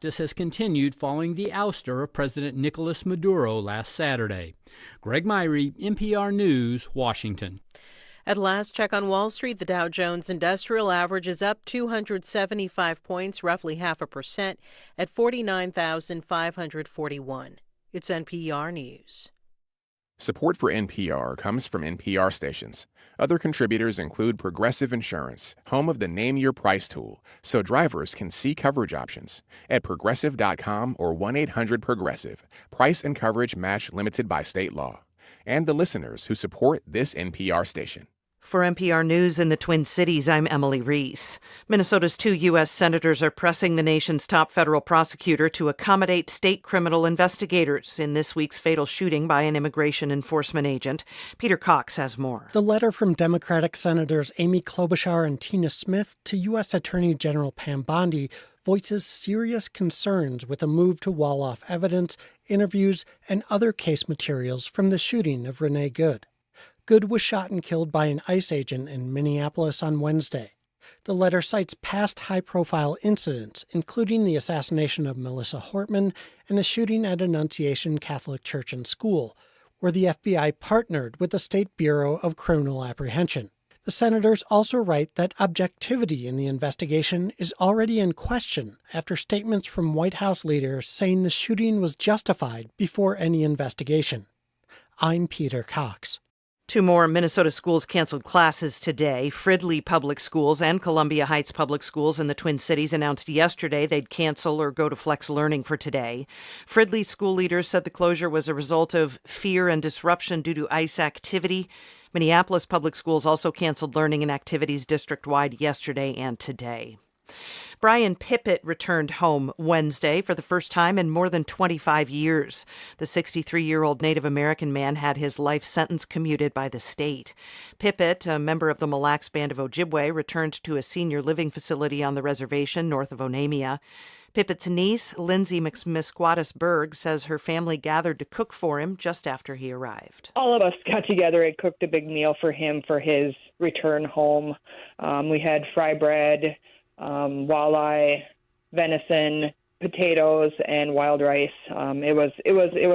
practice has continued following the ouster of President Nicolas Maduro last Saturday. Greg Myrie, NPR News, Washington. At last check on Wall Street, the Dow Jones Industrial Average is up 275 points, roughly 0.5%, at 49,541. It's NPR News. Support for NPR comes from NPR stations. Other contributors include Progressive Insurance, home of the Name Your Price tool, so drivers can see coverage options at Progressive.com or 1-800-PROGRESSIVE. Price and coverage match limited by state law. And the listeners who support this NPR station. For NPR News in the Twin Cities, I'm Emily Reese. Minnesota's 2 U.S. senators are pressing the nation's top federal prosecutor to accommodate state criminal investigators in this week's fatal shooting by an immigration enforcement agent. Peter Cox has more. The letter from Democratic Senators Amy Klobuchar and Tina Smith to U.S. Attorney General Pam Bondi voices serious concerns with a move to wall off evidence, interviews, and other case materials from the shooting of Renee Good. Good was shot and killed by an ICE agent in Minneapolis on Wednesday. The letter cites past high-profile incidents, including the assassination of Melissa Hortman and the shooting at Annunciation Catholic Church and School, where the FBI partnered with the State Bureau of Criminal Apprehension. The senators also write that objectivity in the investigation is already in question after statements from White House leaders saying the shooting was justified before any investigation. I'm Peter Cox. 2 more Minnesota schools canceled classes today. Fridley Public Schools and Columbia Heights Public Schools in the Twin Cities announced yesterday they'd cancel or go to flex learning for today. Fridley school leaders said the closure was a result of fear and disruption due to ICE activity. Minneapolis Public Schools also canceled learning and activities district-wide yesterday and today. Brian Pippett returned home Wednesday for the first time in more than 25 years. The 63-year-old Native American man had his life sentence commuted by the state. Pippett, a member of the Mille Lacs Band of Ojibwe, returned to a senior living facility on the reservation north of Onamia. Pippett's niece, Lindsay Misquatus-Berg, says her family gathered to cook for him just after he arrived. All of us got together and cooked a big meal for him for his return home. We had fry bread, walleye, venison, potatoes, and wild rice. It was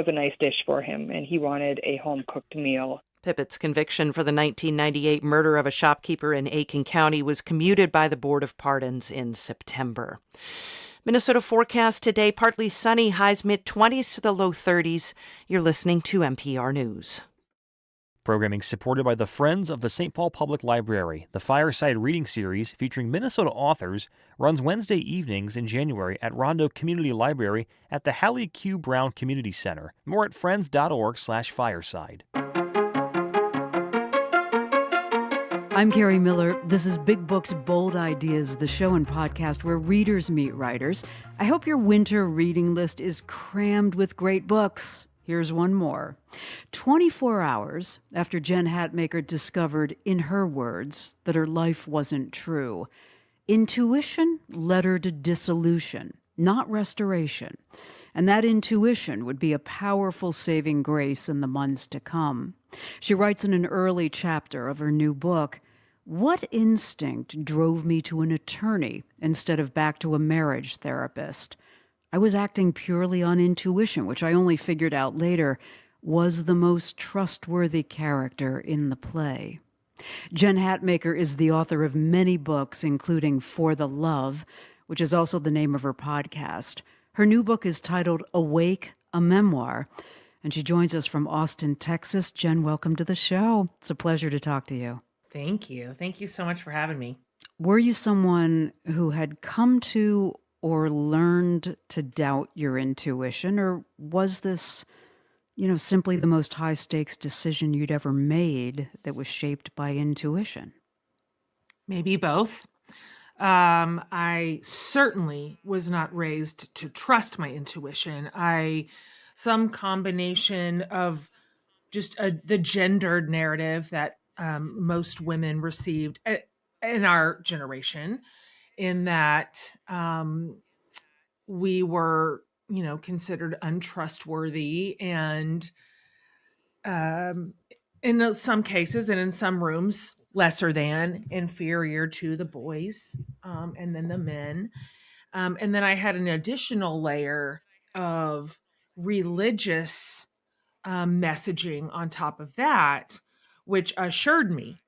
a nice dish for him, and he wanted a home-cooked meal. Pippett's conviction for the 1998 murder of a shopkeeper in Aiken County was commuted by the Board of Pardons in September. Minnesota forecast today, partly sunny, highs mid-20s to the low 30s. You're listening to NPR News. Programming supported by the Friends of the St. Paul Public Library. The Fireside Reading Series featuring Minnesota authors runs Wednesday evenings in January at Rondo Community Library at the Hallie Q. Brown Community Center. More at friends.org/fireside. I'm Carrie Miller. This is Big Books, Bold Ideas, the show and podcast where readers meet writers. I hope your winter reading list is crammed with great books. Here's one more. 24 hours after Jen Hatmaker discovered, in her words, that her life wasn't true, intuition led her to dissolution, not restoration. And that intuition would be a powerful saving grace in the months to come. She writes in an early chapter of her new book, "What instinct drove me to an attorney instead of back to a marriage therapist? I was acting purely on intuition, which I only figured out later was the most trustworthy character in the play." Jen Hatmaker is the author of many books, including For the Love, which is also the name of her podcast. Her new book is titled Awake, a Memoir, and she joins us from Austin, Texas. Jen, welcome to the show. It's a pleasure to talk to you. Thank you. Thank you so much for having me. Were you someone who had come to or learned to doubt your intuition, or was this, simply the most high-stakes decision you'd ever made that was shaped by intuition? Maybe both. I certainly was not raised to trust my intuition. Some combination of just the gendered narrative that most women received in our generation, in that we were, considered untrustworthy and in some cases and in some rooms, lesser than, inferior to the boys and then the men. And then I had an additional layer of religious messaging on top of that, which assured me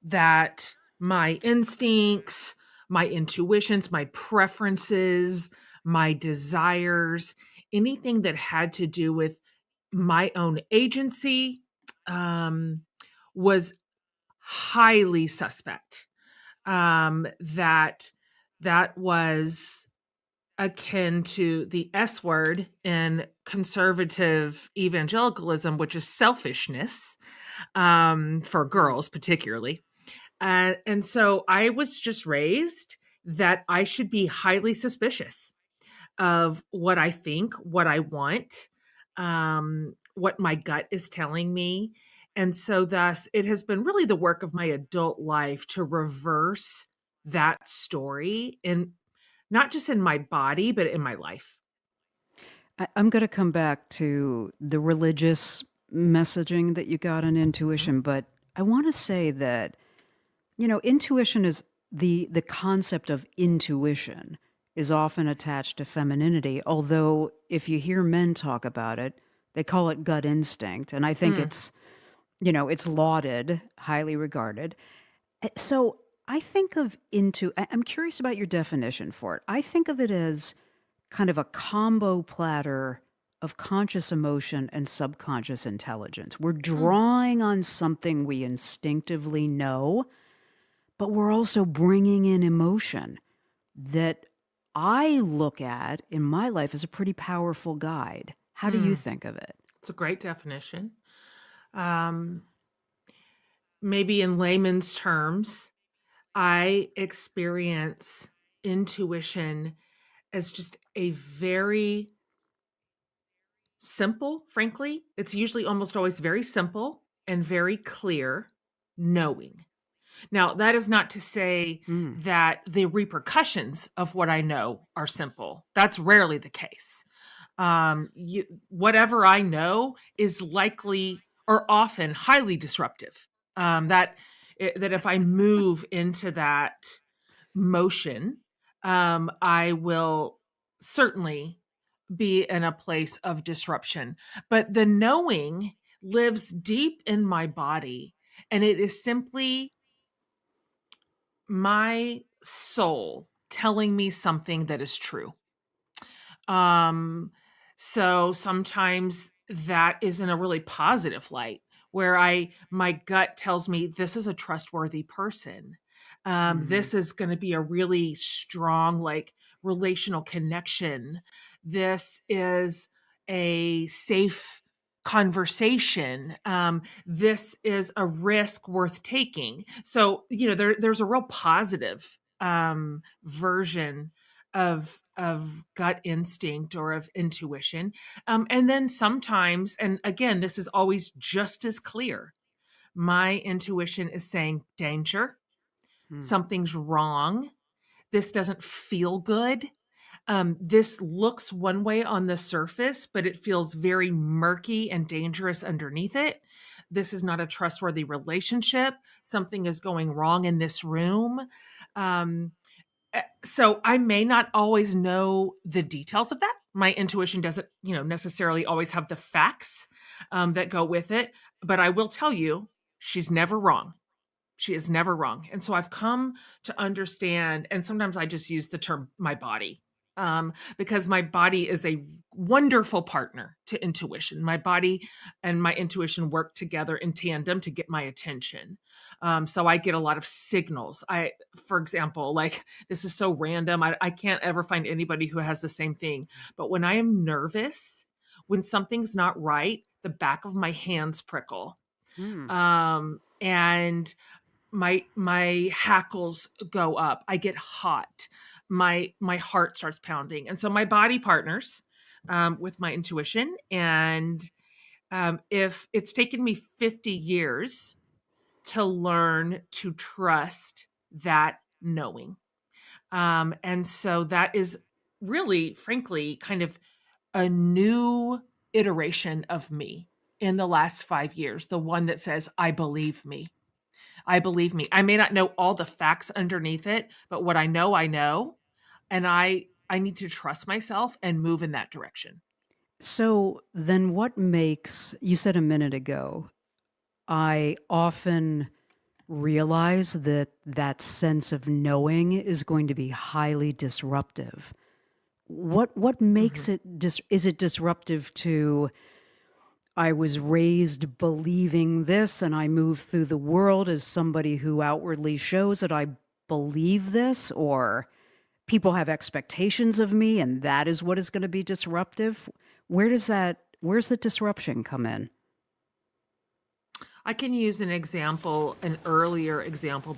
that my instincts, my intuitions, my preferences, my desires, anything that had to do with my own agency was highly suspect. That was akin to the S word in conservative evangelicalism, which is selfishness, for girls particularly. And so I was just raised that I should be highly suspicious of what I think, what I want, what my gut is telling me. And so thus it has been really the work of my adult life to reverse that story, in not just in my body, but in my life. I'm going to come back to the religious messaging that you got on intuition, but I want to say that, intuition is the concept of intuition is often attached to femininity, although if you hear men talk about it, they call it gut instinct. And I think it's lauded, highly regarded. So I think of I'm curious about your definition for it. I think of it as kind of a combo platter of conscious emotion and subconscious intelligence. We're drawing on something we instinctively know, but we're also bringing in emotion that I look at in my life as a pretty powerful guide. How do you think of it? It's a great definition. Maybe in layman's terms, I experience intuition as just a very simple, frankly, it's usually almost always very simple and very clear knowing. Now, that is not to say that the repercussions of what I know are simple. That's rarely the case. Whatever I know is likely or often highly disruptive. That if I move into that motion, I will certainly be in a place of disruption. But the knowing lives deep in my body, and it is simply my soul telling me something that is true. So sometimes that is in a really positive light, where my gut tells me this is a trustworthy person. This is going to be a really strong, relational connection. This is a safe conversation. This is a risk worth taking. So, there's a real positive version of gut instinct or of intuition. And then sometimes, and again, this is always just as clear, my intuition is saying danger, something's wrong, this doesn't feel good. This looks one way on the surface, but it feels very murky and dangerous underneath it. This is not a trustworthy relationship. Something is going wrong in this room. So I may not always know the details of that. My intuition doesn't, necessarily always have the facts that go with it. But I will tell you, she's never wrong. She is never wrong. And so I've come to understand, and sometimes I just use the term my body. Because my body is a wonderful partner to intuition. My body and my intuition work together in tandem to get my attention. So I get a lot of signals. For example, this is so random. I can't ever find anybody who has the same thing. But when I am nervous, when something's not right, the back of my hands prickle. And my hackles go up. I get hot. My heart starts pounding. And so my body partners with my intuition. And if it's taken me 50 years to learn to trust that knowing. And so that is really, frankly, kind of a new iteration of me in the last 5 years. The one that says, I believe me. I believe me. I may not know all the facts underneath it, but what I know, I know. And I I need to trust myself and move in that direction. So then what makes, you said a minute ago, I often realize that that sense of knowing is going to be highly disruptive. What makes it, is it disruptive to, I was raised believing this and I move through the world as somebody who outwardly shows that I believe this, or people have expectations of me and that is what is going to be disruptive? Where's the disruption come in? I can use an example, an earlier example.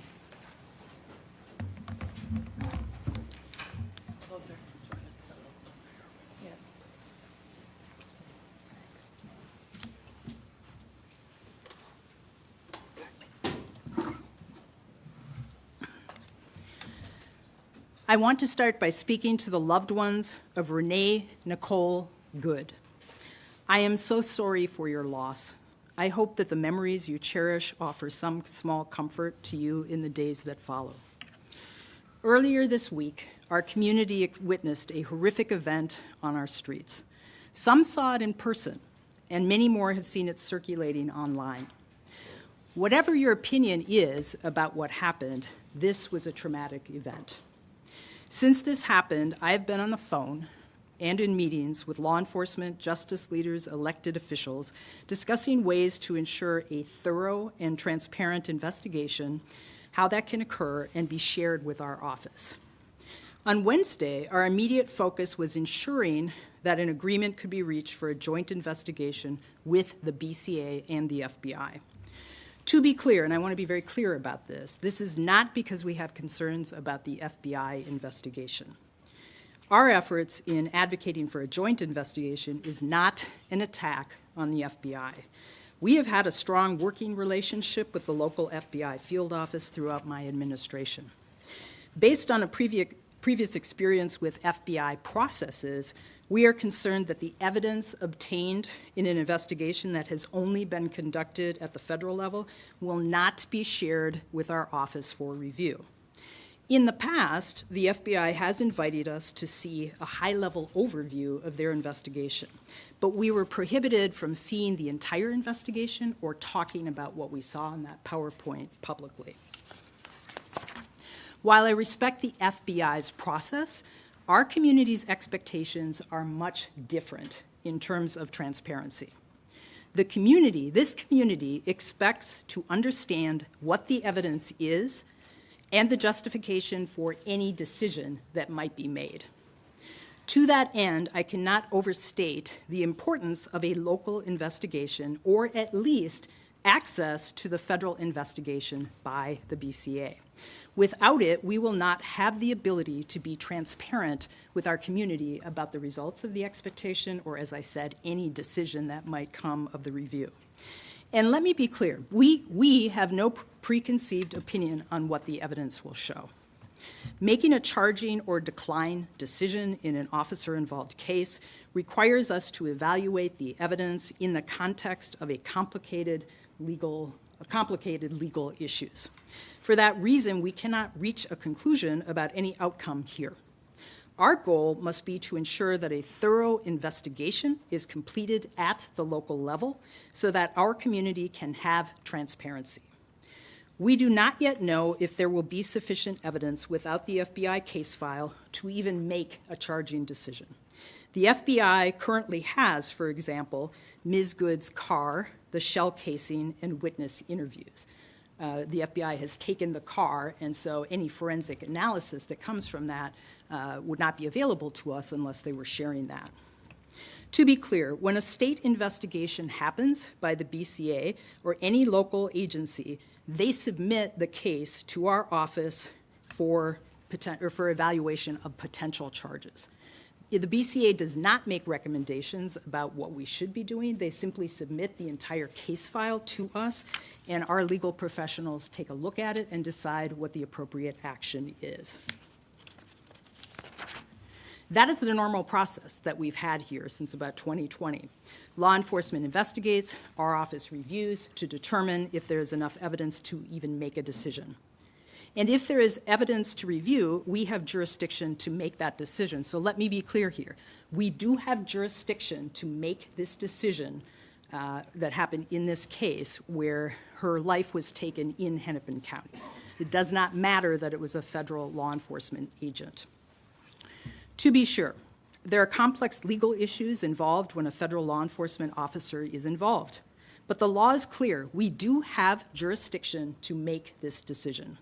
Closer. Join us a little closer. Yeah. I want to start by speaking to the loved ones of Renee Macklin Good. I am so sorry for your loss. I hope that the memories you cherish offer some small comfort to you in the days that follow. Earlier this week, our community witnessed a horrific event on our streets. Some saw it in person, and many more have seen it circulating online. Whatever your opinion is about what happened, this was a traumatic event. Since this happened, I have been on the phone and in meetings with law enforcement, justice leaders, elected officials, discussing ways to ensure a thorough and transparent investigation, how that can occur, and be shared with our office. On Wednesday, our immediate focus was ensuring that an agreement could be reached for a joint investigation with the BCA and the FBI. To be clear, and I want to be very clear about this is not because we have concerns about the FBI investigation. Our efforts in advocating for a joint investigation is not an attack on the FBI. We have had a strong working relationship with the local FBI field office throughout my administration. Based on a previous experience with FBI processes, we are concerned that the evidence obtained in an investigation that has only been conducted at the federal level will not be shared with our office for review. In the past, the FBI has invited us to see a high-level overview of their investigation, but we were prohibited from seeing the entire investigation or talking about what we saw in that PowerPoint publicly. While I respect the FBI's process, our community's expectations are much different in terms of transparency. This community expects to understand what the evidence is and the justification for any decision that might be made. To that end, I cannot overstate the importance of a local investigation, or at least access to the federal investigation by the BCA. Without it, we will not have the ability to be transparent with our community about the results of the expectation, or, as I said, any decision that might come of the review. And let me be clear, we have no preconceived opinion on what the evidence will show. Making a charging or decline decision in an officer-involved case requires us to evaluate the evidence in the context of complicated legal issues. For that reason, we cannot reach a conclusion about any outcome here. Our goal must be to ensure that a thorough investigation is completed at the local level so that our community can have transparency. We do not yet know if there will be sufficient evidence without the FBI case file to even make a charging decision. The FBI currently has, for example, Ms. Good's car, the shell casing, and witness interviews. The FBI has taken the car, and so any forensic analysis that comes from that would not be available to us unless they were sharing that. To be clear, when a state investigation happens by the BCA or any local agency, they submit the case to our office for evaluation of potential charges. The BCA does not make recommendations about what we should be doing. They simply submit the entire case file to us, and our legal professionals take a look at it and decide what the appropriate action is. That is the normal process that we've had here since about 2020. Law enforcement investigates, our office reviews to determine if there is enough evidence to even make a decision. And if there is evidence to review, we have jurisdiction to make that decision. So let me be clear here. We do have jurisdiction to make this decision that happened in this case where her life was taken in Hennepin County. It does not matter that it was a federal law enforcement agent. To be sure, there are complex legal issues involved when a federal law enforcement officer is involved. But the law is clear. We do have jurisdiction to make this decision.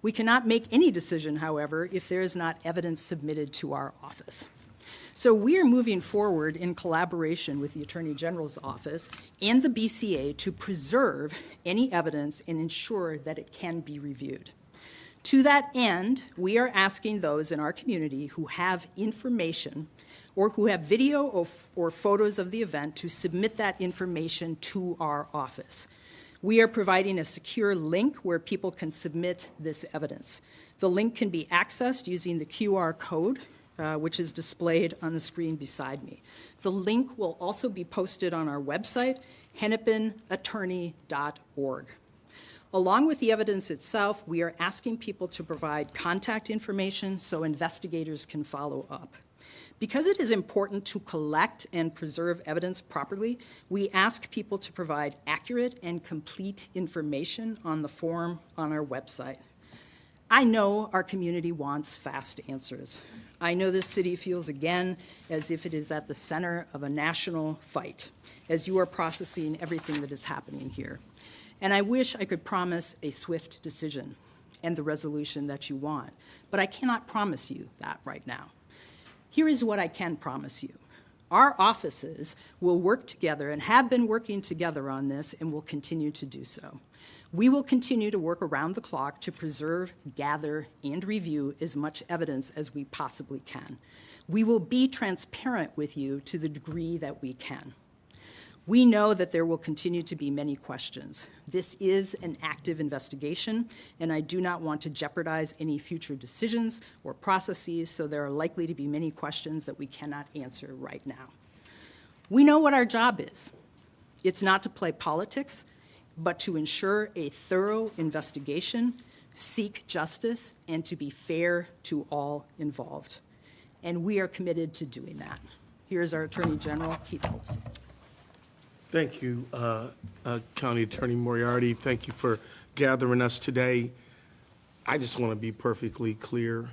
We cannot make any decision, however, if there is not evidence submitted to our office. So we are moving forward in collaboration with the Attorney General's office and the BCA to preserve any evidence and ensure that it can be reviewed. To that end, we are asking those in our community who have information or who have video or photos of the event to submit that information to our office. We are providing a secure link where people can submit this evidence. The link can be accessed using the QR code, which is displayed on the screen beside me. The link will also be posted on our website, hennepinattorney.org. Along with the evidence itself, we are asking people to provide contact information so investigators can follow up. Because it is important to collect and preserve evidence properly, we ask people to provide accurate and complete information on the form on our website. I know our community wants fast answers. I know this city feels again as if it is at the center of a national fight as you are processing everything that is happening here. And I wish I could promise a swift decision and the resolution that you want, but I cannot promise you that right now. Here is what I can promise you. Our offices will work together and have been working together on this and will continue to do so. We will continue to work around the clock to preserve, gather, and review as much evidence as we possibly can. We will be transparent with you to the degree that we can. We know that there will continue to be many questions. This is an active investigation, and I do not want to jeopardize any future decisions or processes, so there are likely to be many questions that we cannot answer right now. We know what our job is. It's not to play politics, but to ensure a thorough investigation, seek justice, and to be fair to all involved. And we are committed to doing that. Here's our Attorney General, Keith Ellison. Thank you, County Attorney Moriarty. Thank you for gathering us today. I just want to be perfectly clear.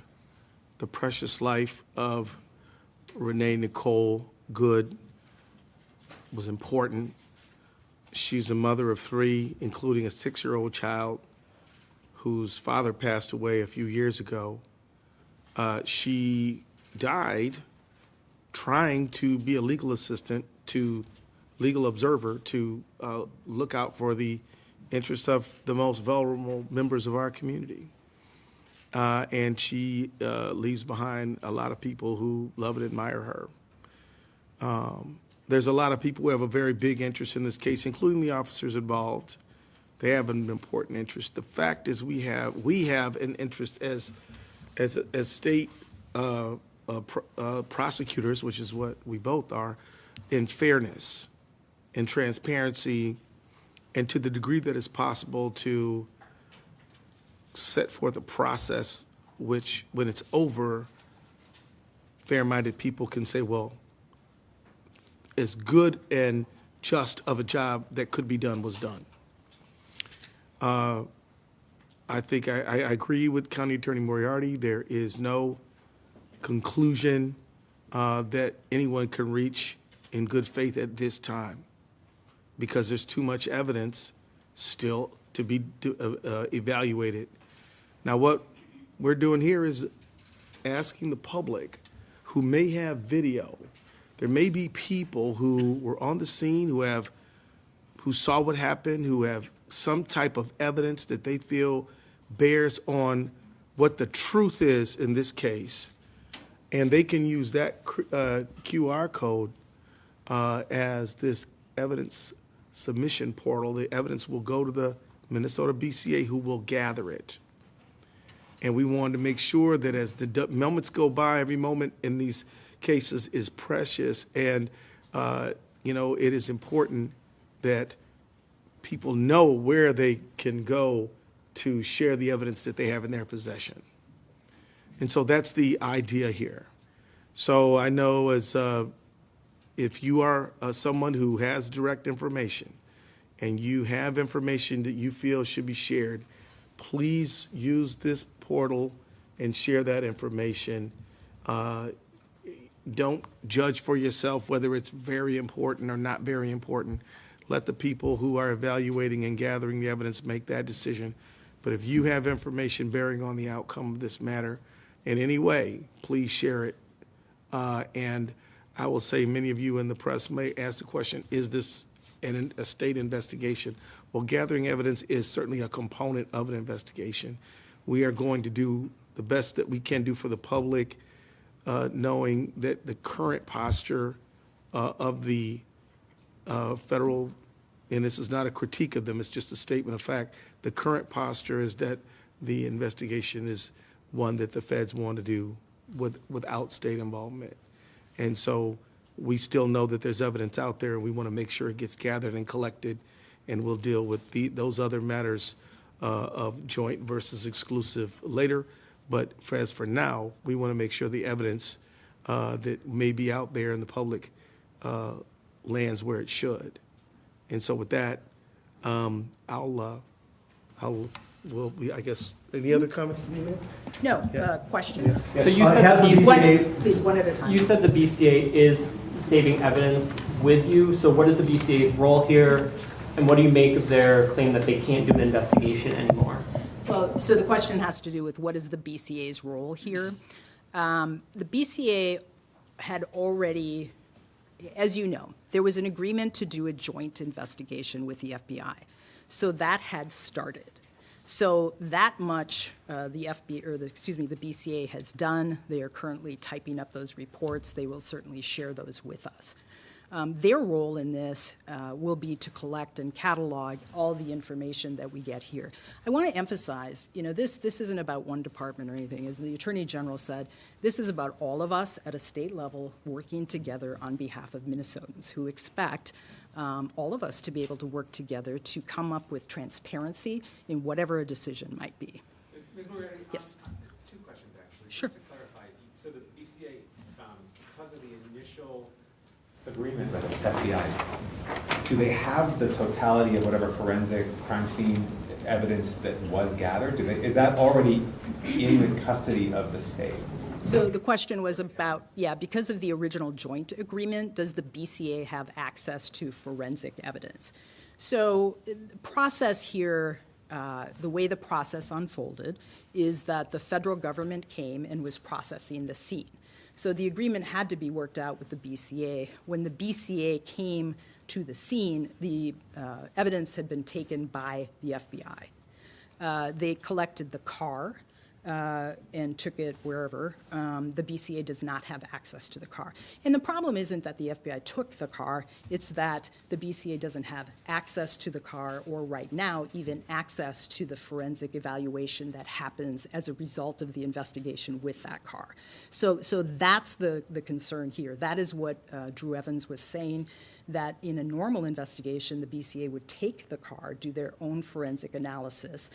The precious life of Renee Nicole Good was important. She's a mother of 3, including a 6-year-old child whose father passed away a few years ago. She died trying to be a legal assistant to legal observer to look out for the interests of the most vulnerable members of our community. And she leaves behind a lot of people who love and admire her. There's a lot of people who have a very big interest in this case, including the officers involved. They have an important interest. The fact is we have an interest as state prosecutors, which is what we both are, in fairness, in transparency, and to the degree that is possible to set forth a process which, when it's over, fair-minded people can say, well, as good and just of a job that could be done was done. I think I agree with County Attorney Moriarty. There is no conclusion that anyone can reach in good faith at this time, because there's too much evidence still to be evaluated. Now, what we're doing here is asking the public who may have video. There may be people who were on the scene, who saw what happened, who have some type of evidence that they feel bears on what the truth is in this case, and they can use that QR code as this evidence submission portal. The evidence will go to the Minnesota BCA, who will gather it. And we wanted to make sure that as the moments go by, every moment in these cases is precious, and it is important that people know where they can go to share the evidence that they have in their possession. And so that's the idea here. So I know as if you are someone who has direct information and you have information that you feel should be shared, please use this portal and share that information. Don't judge for yourself whether it's very important or not very important. Let the people who are evaluating and gathering the evidence make that decision. But if you have information bearing on the outcome of this matter in any way, please share it. And I will say many of you in the press may ask the question, is this a state investigation? Well, gathering evidence is certainly a component of an investigation. We are going to do the best that we can do for the public, knowing that the current posture of the federal, and this is not a critique of them, it's just a statement of fact, the current posture is that the investigation is one that the feds want to do without state involvement. And so we still know that there's evidence out there, and we want to make sure it gets gathered and collected, and we'll deal with those other matters of joint versus exclusive later. But as for now, we want to make sure the evidence that may be out there in the public lands where it should. And so with that, I guess, any other comments to be made? No, Yeah. questions. Yeah. So you said the BCA, Please, one at a time. you said the BCA is saving evidence with you. So what is the BCA's role here, and what do you make of their claim that they can't do an investigation anymore? Well, so the question has to do with what is the BCA's role here. The BCA had already, as you know, there was an agreement to do a joint investigation with the FBI. So that had started. So that much the BCA has done. They are currently typing up those reports. They will certainly share those with us. Their role in this will be to collect and catalog all the information that we get here. I want to emphasize, this isn't about one department or anything. As the Attorney General said, this is about all of us at a state level working together on behalf of Minnesotans who expect all of us to be able to work together to come up with transparency in whatever a decision might be. Ms. Moriarty, yes. Two questions actually. Sure. Just to clarify, so the BCA, because of the initial agreement with the FBI, do they have the totality of whatever forensic crime scene evidence that was gathered? Is that already in the custody of the state? So the question was about, because of the original joint agreement, does the BCA have access to forensic evidence? So the process here, the way the process unfolded is that the federal government came and was processing the scene. So the agreement had to be worked out with the BCA. When the BCA came to the scene, the evidence had been taken by the FBI. They collected the car and took it wherever. The BCA does not have access to the car. And the problem isn't that the FBI took the car, it's that the BCA doesn't have access to the car, or right now even access to the forensic evaluation that happens as a result of the investigation with that car. So that's the concern here. That is what Drew Evans was saying, that in a normal investigation, the BCA would take the car, do their own forensic analysis,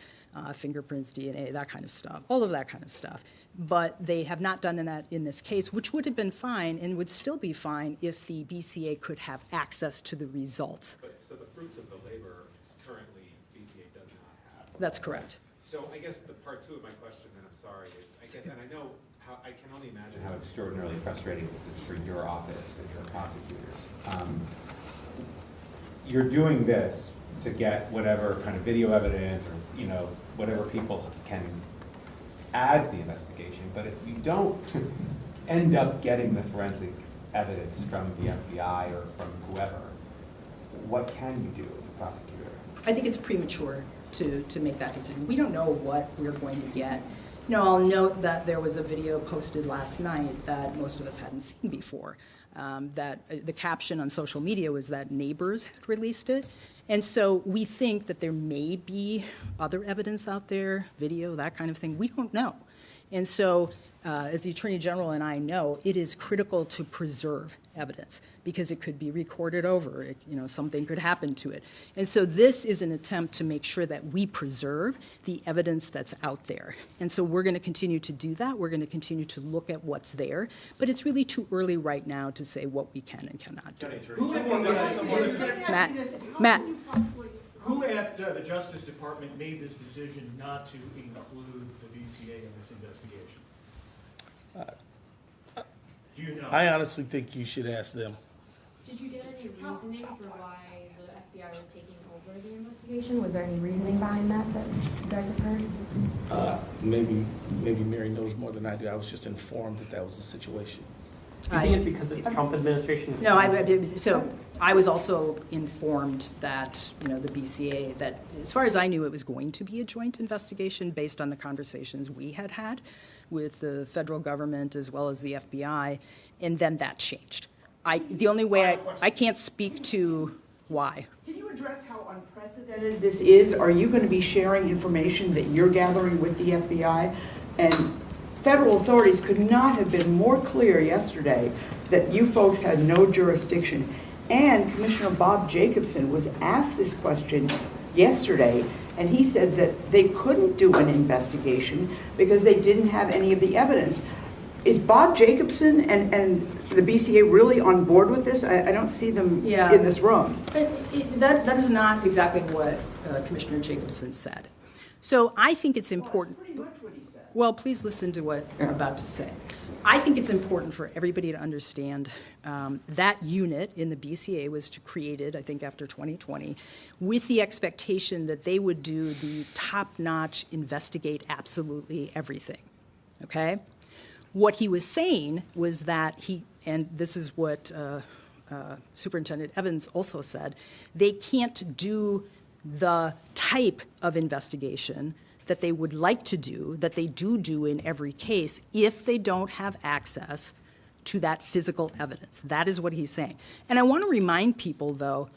fingerprints, DNA, that kind of stuff, all of that kind of stuff. But they have not done that in this case, which would have been fine and would still be fine if the BCA could have access to the results. But so the fruits of the labor currently BCA does not have. That's correct. So I guess the part two of my question, and I'm sorry, is and I know how I can only imagine how extraordinarily frustrating this is for your office and your prosecutors. You're doing this to get whatever kind of video evidence or whatever people can add to the investigation, but if you don't end up getting the forensic evidence from the FBI or from whoever, what can you do as a prosecutor? I think it's premature to make that decision. We don't know what we're going to get. I'll note that there was a video posted last night that most of us hadn't seen before. That the caption on social media was that neighbors had released it. And so we think that there may be other evidence out there, video, that kind of thing. We don't know. And so as the Attorney General and I know, it is critical to preserve evidence because it could be recorded over. Something could happen to it. And so this is an attempt to make sure that we preserve the evidence that's out there. And so we're going to continue to do that. We're going to continue to look at what's there. But it's really too early right now to say what we can and cannot do. Matt. Who at the Justice Department made this decision not to include the BCA in this investigation? Do you know? I honestly think you should ask them. Did you get any reasoning for why the FBI was taking over the investigation? Was there any reasoning behind that you guys have heard? Maybe Mary knows more than I do. I was just informed that was the situation. Do you think it's because of the Trump administration? No, so I was also informed that, the BCA, that as far as I knew, it was going to be a joint investigation based on the conversations we had had with the federal government as well as the FBI, and then that changed. The only way I can't speak to why. Can you address how unprecedented this is? Are you going to be sharing information that you're gathering with the FBI? And federal authorities could not have been more clear yesterday that you folks had no jurisdiction. And Commissioner Bob Jacobson was asked this question yesterday, and he said that they couldn't do an investigation because they didn't have any of the evidence. Is Bob Jacobson and the BCA really on board with this? I don't see them in this room. That is not exactly what Commissioner Jacobson said. So I think it's important. Well, please listen to what I'm about to say. I think it's important for everybody to understand that unit in the BCA was created, I think, after 2020, with the expectation that they would do the top-notch, investigate absolutely everything, okay? What he was saying was that and this is what Superintendent Evans also said, they can't do the type of investigation that they would like to do, that they do in every case, if they don't have access to that physical evidence. That is what he's saying. And I want to remind people, though,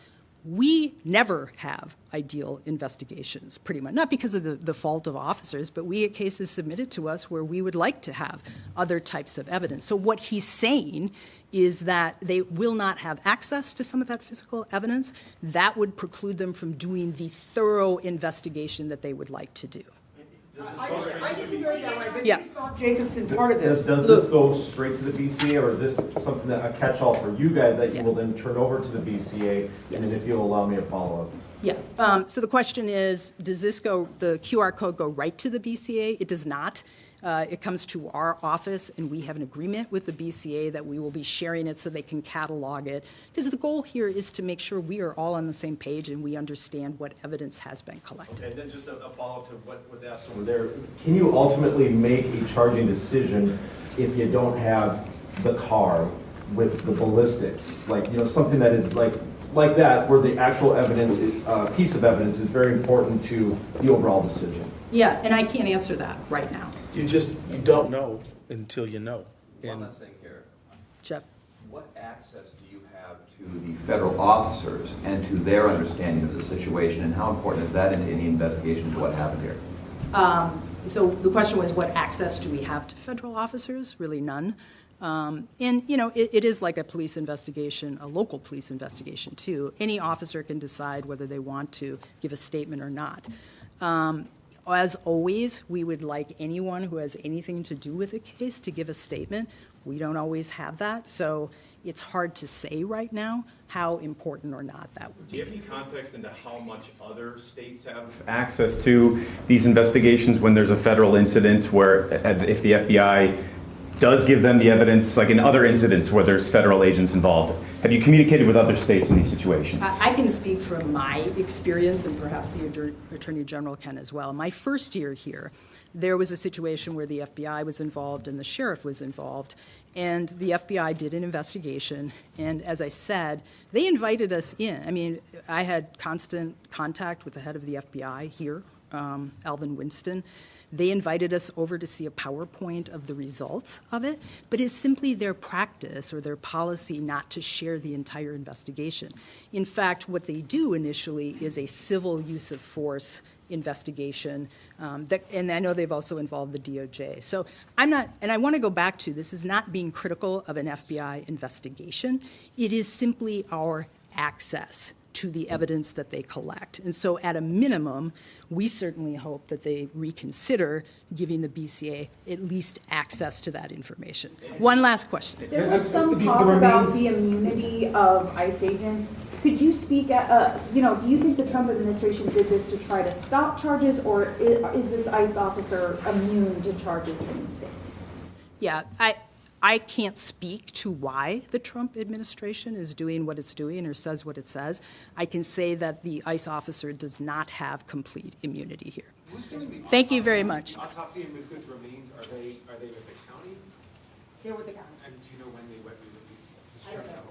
we never have ideal investigations, pretty much. Not because of the fault of officers, but we get cases submitted to us where we would like to have other types of evidence. So what he's saying is that they will not have access to some of that physical evidence. That would preclude them from doing the thorough investigation that they would like to do. I didn't hear that right, but Yeah. is Bob Jacobson part of this? Does this go straight to the BCA, or is this something that a catch-all for you guys that you will then turn over to the BCA? And then if you'll allow me a follow-up. Yeah. So the question is, does the QR code go right to the BCA? It does not. It comes to our office, and we have an agreement with the BCA that we will be sharing it so they can catalog it. Because the goal here is to make sure we are all on the same page and we understand what evidence has been collected. And then just a follow-up to what was asked over there. Can you ultimately make a charging decision if you don't have the car with the ballistics? Like, something that is like that, where the actual evidence, piece of evidence is very important to the overall decision. Yeah, and I can't answer that right now. You don't know until you know. One last thing here. Jeff. What access do you have to the federal officers and to their understanding of the situation, and how important is that in any investigation into what happened here? So the question was, what access do we have to federal officers? Really none. And, it is like a police investigation, a local police investigation, too. Any officer can decide whether they want to give a statement or not. As always, we would like anyone who has anything to do with a case to give a statement. We don't always have that, so it's hard to say right now how important or not that would be. Do you have any context into how much other states have access to these investigations when there's a federal incident where if the FBI does give them the evidence, like in other incidents where there's federal agents involved? Have you communicated with other states in these situations? I can speak from my experience, and perhaps the Attorney General can as well. My first year here, there was a situation where the FBI was involved and the sheriff was involved, and the FBI did an investigation, and as I said, they invited us in. I mean, I had constant contact with the head of the FBI here Alvin Winston. They invited us over to see a PowerPoint of the results of it, but it's simply their practice or their policy not to share the entire investigation. In fact, what they do initially is a civil use of force investigation, and I know they've also involved the DOJ. So I'm not, and I want to go back to, this is not being critical of an FBI investigation. It is simply our access to the evidence that they collect. And so at a minimum, we certainly hope that they reconsider giving the BCA at least access to that information. One last question. There was some talk about the immunity of ICE agents. Could you speak at, do you think the Trump administration did this to try to stop charges, or is this ICE officer immune to charges from the state? Yeah, I can't speak to why the Trump administration is doing what it's doing or says what it says. I can say that the ICE officer does not have complete immunity here. Who's doing the Thank you very much. Autopsy of Ms. Good's remains, are they with the county? They're with the county. And do you know when they went to release? I don't know.